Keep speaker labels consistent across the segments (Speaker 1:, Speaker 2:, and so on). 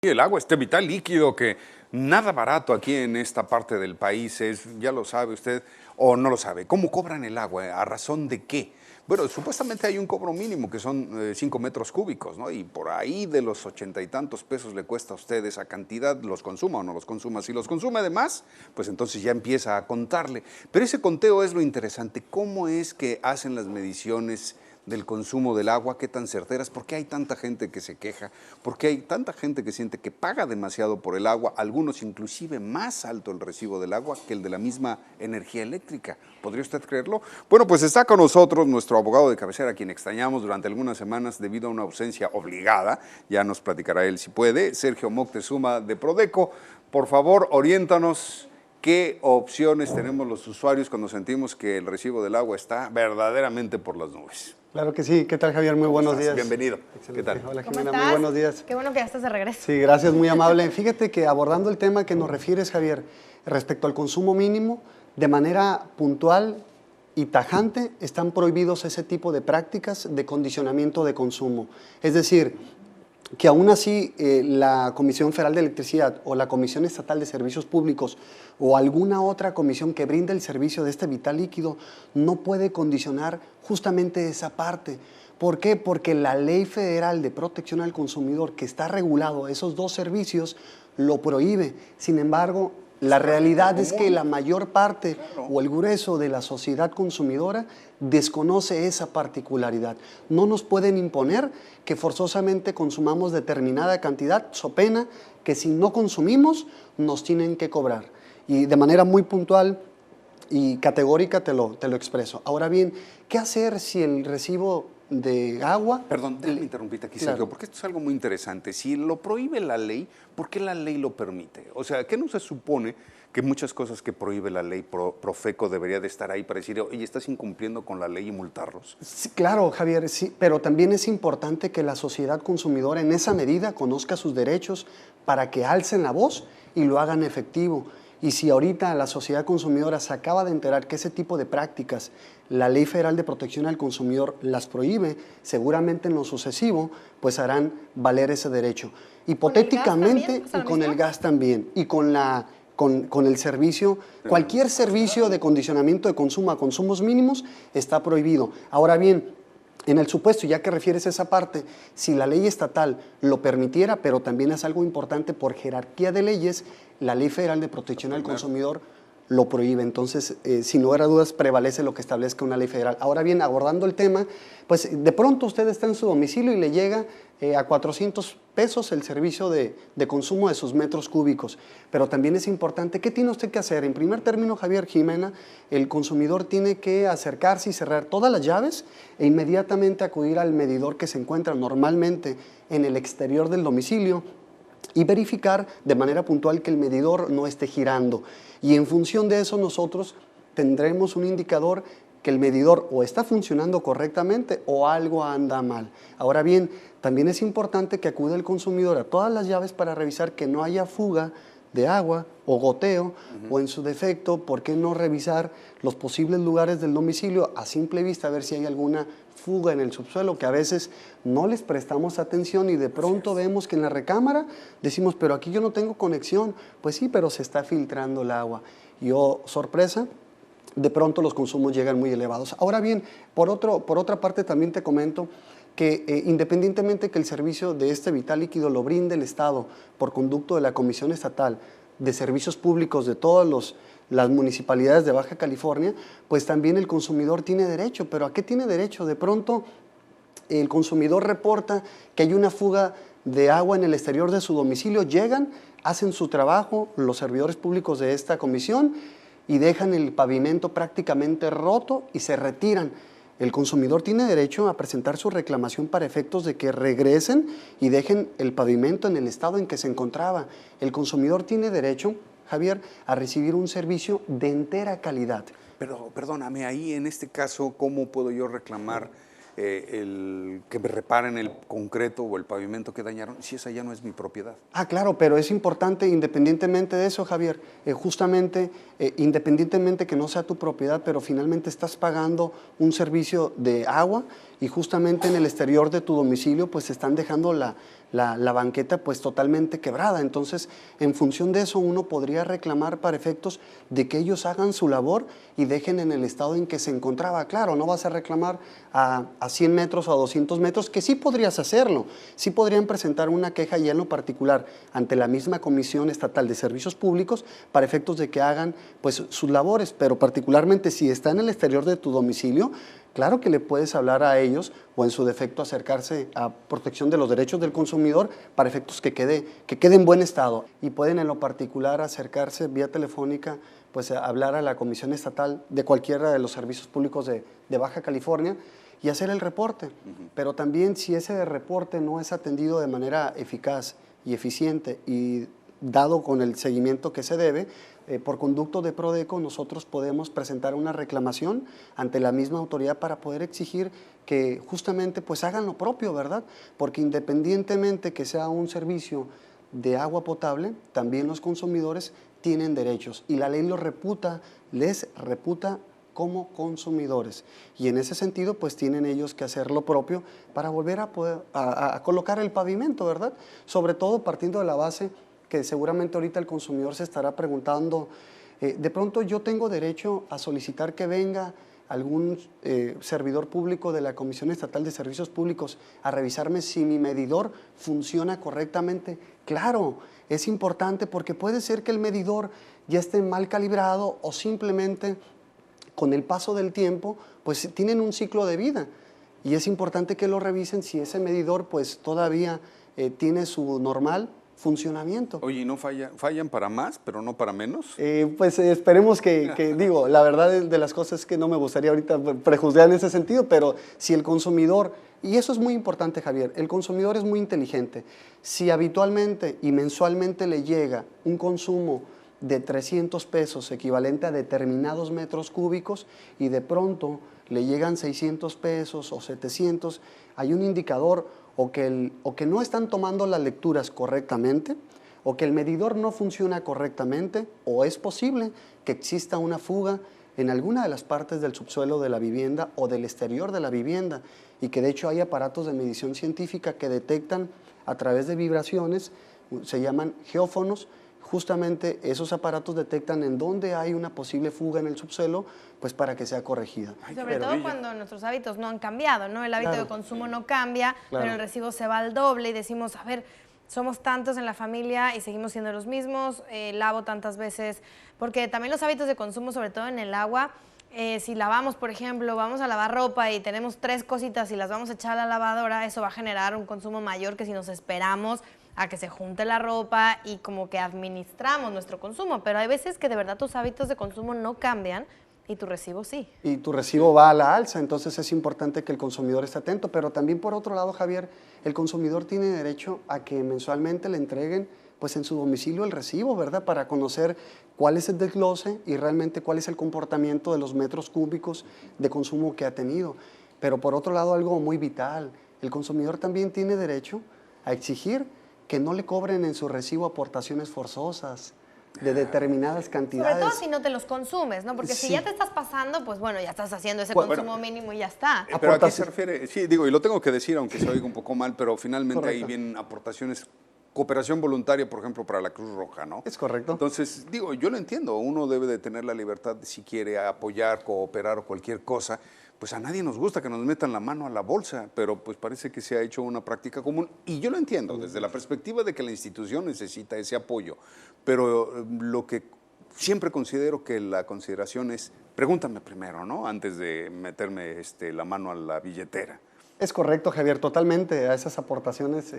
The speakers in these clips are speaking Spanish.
Speaker 1: Y el agua, este vital líquido que nada barato aquí en esta parte del país es, ya lo sabe usted, o no lo sabe. ¿Cómo cobran el agua? ¿A razón de qué? Bueno, supuestamente hay un cobro mínimo que son 5 metros cúbicos, ¿no? Y por ahí de los 80 y tantos pesos le cuesta a usted esa cantidad, los consuma o no los consuma. Si los consume de más, pues entonces ya empieza a contarle. Pero ese conteo es lo interesante. ¿Cómo es que hacen las mediciones del consumo del agua? ¿Qué tan certeras? ¿Por qué hay tanta gente que se queja? ¿Por qué hay tanta gente que siente que paga demasiado por el agua? Algunos inclusive más alto el recibo del agua que el de la misma energía eléctrica. ¿Podría usted creerlo? Bueno, pues está con nosotros nuestro abogado de cabecera, a quien extrañamos durante algunas semanas debido a una ausencia obligada. Ya nos platicará él si puede. Sergio Moctezuma de Prodeco. Por favor, oriéntanos. ¿Qué opciones tenemos los usuarios cuando sentimos que el recibo del agua está verdaderamente por las nubes?
Speaker 2: Claro que sí. ¿Qué tal, Javier? Muy buenos días.
Speaker 1: Bienvenido.
Speaker 2: Excelente.
Speaker 1: ¿Qué tal?
Speaker 2: Hola,
Speaker 3: ¿Cómo
Speaker 2: Jimena.
Speaker 3: estás?
Speaker 2: Muy buenos días.
Speaker 3: Qué bueno que ya estás de regreso.
Speaker 2: Sí, gracias, muy amable. Fíjate que abordando el tema que nos refieres, Javier, respecto al consumo mínimo, de manera puntual y tajante están prohibidos ese tipo de prácticas de condicionamiento de consumo. Es decir, que aún así la Comisión Federal de Electricidad o la Comisión Estatal de Servicios Públicos o alguna otra comisión que brinde el servicio de este vital líquido no puede condicionar justamente esa parte. ¿Por qué? Porque la Ley Federal de Protección al Consumidor, que está regulado esos dos servicios, lo prohíbe. Sin embargo, la realidad es que la mayor parte o el grueso de la sociedad consumidora desconoce esa particularidad. No nos pueden imponer que forzosamente consumamos determinada cantidad, so pena que si no consumimos nos tienen que cobrar. Y de manera muy puntual y categórica te lo expreso. Ahora bien, ¿qué hacer si el recibo de agua?
Speaker 1: Perdón, déjame interrumpirte aquí, Sergio, porque esto es algo muy interesante. Si lo prohíbe la ley, ¿por qué la ley lo permite? O sea, ¿qué no se supone que muchas cosas que prohíbe la ley Profeco debería de estar ahí para decir, oye, estás incumpliendo con la ley y multarlos?
Speaker 2: Sí, claro, Javier, sí, pero también es importante que la sociedad consumidora en esa medida conozca sus derechos para que alcen la voz y lo hagan efectivo. Y si ahorita la sociedad consumidora se acaba de enterar que ese tipo de prácticas, la Ley Federal de Protección al Consumidor las prohíbe, seguramente en lo sucesivo, pues harán valer ese derecho. Hipotéticamente, y con el gas también, y con el servicio, cualquier servicio de condicionamiento de consumo a consumos mínimos está prohibido. Ahora bien, en el supuesto, ya que refieres a esa parte, si la ley estatal lo permitiera, pero también es algo importante por jerarquía de leyes, la Ley Federal de Protección al Consumidor lo prohíbe. Entonces, sin lugar a dudas, prevalece lo que establezca una ley federal. Ahora bien, abordando el tema, pues de pronto usted está en su domicilio y le llega a 400 pesos el servicio de consumo de sus metros cúbicos. Pero también es importante, ¿qué tiene usted que hacer? En primer término, Javier, Jimena, el consumidor tiene que acercarse y cerrar todas las llaves e inmediatamente acudir al medidor que se encuentra normalmente en el exterior del domicilio y verificar de manera puntual que el medidor no esté girando. Y en función de eso nosotros tendremos un indicador que el medidor o está funcionando correctamente o algo anda mal. Ahora bien, también es importante que acude el consumidor a todas las llaves para revisar que no haya fuga de agua o goteo, o en su defecto, ¿por qué no revisar los posibles lugares del domicilio a simple vista, a ver si hay alguna fuga en el subsuelo, que a veces no les prestamos atención y de pronto vemos que en la recámara decimos, pero aquí yo no tengo conexión? Pues sí, pero se está filtrando el agua. Y oh, sorpresa, de pronto los consumos llegan muy elevados. Ahora bien, por otra parte también te comento que independientemente que el servicio de este vital líquido lo brinde el Estado por conducto de la Comisión Estatal de Servicios Públicos de todas las municipalidades de Baja California, pues también el consumidor tiene derecho. ¿Pero a qué tiene derecho? De pronto el consumidor reporta que hay una fuga de agua en el exterior de su domicilio, llegan, hacen su trabajo, los servidores públicos de esta comisión, y dejan el pavimento prácticamente roto y se retiran. El consumidor tiene derecho a presentar su reclamación para efectos de que regresen y dejen el pavimento en el estado en que se encontraba. El consumidor tiene derecho, Javier, a recibir un servicio de entera calidad.
Speaker 1: Pero perdóname, ahí en este caso, ¿cómo puedo yo reclamar el que me reparen el concreto o el pavimento que dañaron, si esa ya no es mi propiedad?
Speaker 2: Ah, claro, pero es importante, independientemente de eso, Javier, justamente, independientemente que no sea tu propiedad, pero finalmente estás pagando un servicio de agua y justamente en el exterior de tu domicilio, pues están dejando la banqueta pues totalmente quebrada. Entonces, en función de eso, uno podría reclamar para efectos de que ellos hagan su labor y dejen en el estado en que se encontraba. Claro, no vas a reclamar a 100 metros o a 200 metros, que sí podrías hacerlo. Sí podrían presentar una queja y en lo particular ante la misma Comisión Estatal de Servicios Públicos para efectos de que hagan pues sus labores, pero particularmente si está en el exterior de tu domicilio, claro que le puedes hablar a ellos o en su defecto acercarse a protección de los derechos del consumidor para efectos que quede en buen estado. Y pueden en lo particular acercarse vía telefónica, pues a hablar a la Comisión Estatal de cualquiera de los servicios públicos de Baja California y hacer el reporte. Pero también si ese reporte no es atendido de manera eficaz y eficiente y dado con el seguimiento que se debe, por conducto de Prodeco nosotros podemos presentar una reclamación ante la misma autoridad para poder exigir que justamente pues hagan lo propio, ¿verdad? Porque independientemente que sea un servicio de agua potable, también los consumidores tienen derechos y la ley les reputa como consumidores y en ese sentido pues tienen ellos que hacer lo propio para volver a colocar el pavimento, ¿verdad? Sobre todo partiendo de la base que seguramente ahorita el consumidor se estará preguntando, de pronto yo tengo derecho a solicitar que venga algún servidor público de la Comisión Estatal de Servicios Públicos a revisarme si mi medidor funciona correctamente. Claro, es importante porque puede ser que el medidor ya esté mal calibrado o simplemente con el paso del tiempo pues tienen un ciclo de vida y es importante que lo revisen si ese medidor pues todavía tiene su normal funcionamiento.
Speaker 1: Oye, ¿y no fallan para más, pero no para menos?
Speaker 2: Pues esperemos digo, la verdad de las cosas es que no me gustaría ahorita prejuzgar en ese sentido, pero si el consumidor, y eso es muy importante, Javier, el consumidor es muy inteligente. Si habitualmente y mensualmente le llega un consumo de 300 pesos equivalente a determinados metros cúbicos y de pronto le llegan 600 pesos o 700, hay un indicador o que no están tomando las lecturas correctamente, o que el medidor no funciona correctamente, o es posible que exista una fuga en alguna de las partes del subsuelo de la vivienda o del exterior de la vivienda, y que de hecho hay aparatos de medición científica que detectan a través de vibraciones, se llaman geófonos. Justamente esos aparatos detectan en dónde hay una posible fuga en el subsuelo, pues para que sea corregida.
Speaker 3: Sobre todo cuando nuestros hábitos no han cambiado, ¿no? El hábito de consumo no cambia, pero el recibo se va al doble y decimos, a ver, somos tantos en la familia y seguimos siendo los mismos, lavo tantas veces, porque también los hábitos de consumo, sobre todo en el agua, si lavamos, por ejemplo, vamos a lavar ropa y tenemos 3 cositas y las vamos a echar a la lavadora, eso va a generar un consumo mayor que si nos esperamos a que se junte la ropa y como que administramos nuestro consumo, pero hay veces que de verdad tus hábitos de consumo no cambian y tu recibo sí.
Speaker 2: Y tu recibo va a la alza, entonces es importante que el consumidor esté atento, pero también por otro lado, Javier, el consumidor tiene derecho a que mensualmente le entreguen pues en su domicilio el recibo, ¿verdad? Para conocer cuál es el desglose y realmente cuál es el comportamiento de los metros cúbicos de consumo que ha tenido. Pero por otro lado, algo muy vital, el consumidor también tiene derecho a exigir que no le cobren en su recibo aportaciones forzosas de determinadas cantidades.
Speaker 3: Sobre todo si no te los consumes, ¿no? Porque si ya te estás pasando, pues bueno, ya estás haciendo ese consumo mínimo y ya está.
Speaker 1: Pero ¿a qué se refiere? Sí, digo, y lo tengo que decir, aunque se oiga un poco mal, pero finalmente
Speaker 2: Correcto.
Speaker 1: ahí vienen aportaciones, cooperación voluntaria, por ejemplo, para la Cruz Roja, ¿no?
Speaker 2: Es correcto.
Speaker 1: Entonces, digo, yo lo entiendo, uno debe de tener la libertad de si quiere apoyar, cooperar o cualquier cosa, pues a nadie nos gusta que nos metan la mano a la bolsa, pero pues parece que se ha hecho una práctica común y yo lo entiendo desde la perspectiva de que la institución necesita ese apoyo, pero lo que siempre considero que la consideración es, pregúntame primero, ¿no? Antes de meterme la mano a la billetera.
Speaker 2: Es correcto, Javier, totalmente a esas aportaciones,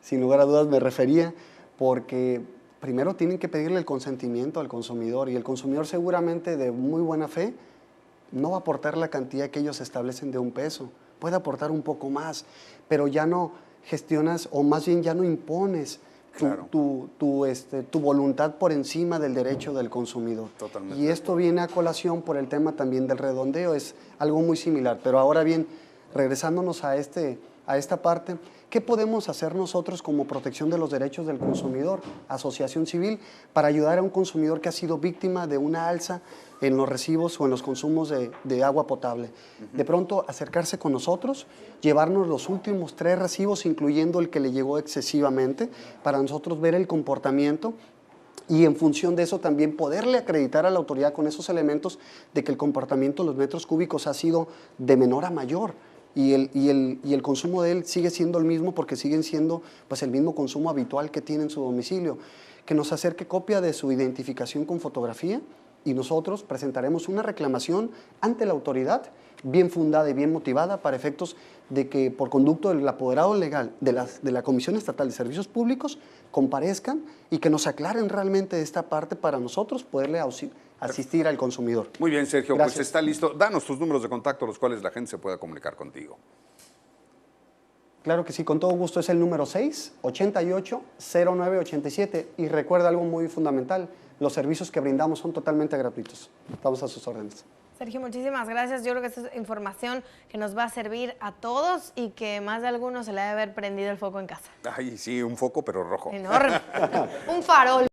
Speaker 2: sin lugar a dudas me refería, porque primero tienen que pedirle el consentimiento al consumidor y el consumidor seguramente de muy buena fe no va a aportar la cantidad que ellos establecen de $1, puede aportar un poco más, pero ya no gestionas o más bien ya no impones tu voluntad por encima del derecho del consumidor.
Speaker 1: Totalmente.
Speaker 2: Y esto viene a colación por el tema también del redondeo, es algo muy similar, pero ahora bien, regresándonos a esta parte, ¿qué podemos hacer nosotros como protección de los derechos del consumidor, asociación civil, para ayudar a un consumidor que ha sido víctima de una alza en los recibos o en los consumos de agua potable? De pronto acercarse con nosotros, llevarnos los últimos 3 recibos, incluyendo el que le llegó excesivamente, para nosotros ver el comportamiento y en función de eso también poderle acreditar a la autoridad con esos elementos de que el comportamiento de los metros cúbicos ha sido de menor a mayor. Y el consumo de él sigue siendo el mismo porque siguen siendo pues, el mismo consumo habitual que tiene en su domicilio. Que nos acerque copia de su identificación con fotografía y nosotros presentaremos una reclamación ante la autoridad bien fundada y bien motivada para efectos de que por conducto del apoderado legal de la Comisión Estatal de Servicios Públicos comparezcan y que nos aclaren realmente esta parte para nosotros poderle asistir al consumidor.
Speaker 1: Muy bien, Sergio,
Speaker 2: Gracias.
Speaker 1: pues está listo. Danos tus números de contacto, los cuales la gente se pueda comunicar contigo.
Speaker 2: Claro que sí, con todo gusto. Es el número 688-0987 y recuerda algo muy fundamental, los servicios que brindamos son totalmente gratuitos. Estamos a sus órdenes.
Speaker 3: Sergio, muchísimas gracias. Yo creo que esta es información que nos va a servir a todos y que más de algunos se le debe haber prendido el foco en casa.
Speaker 1: Ay, sí, un foco, pero rojo.
Speaker 3: Enorme. Un farol.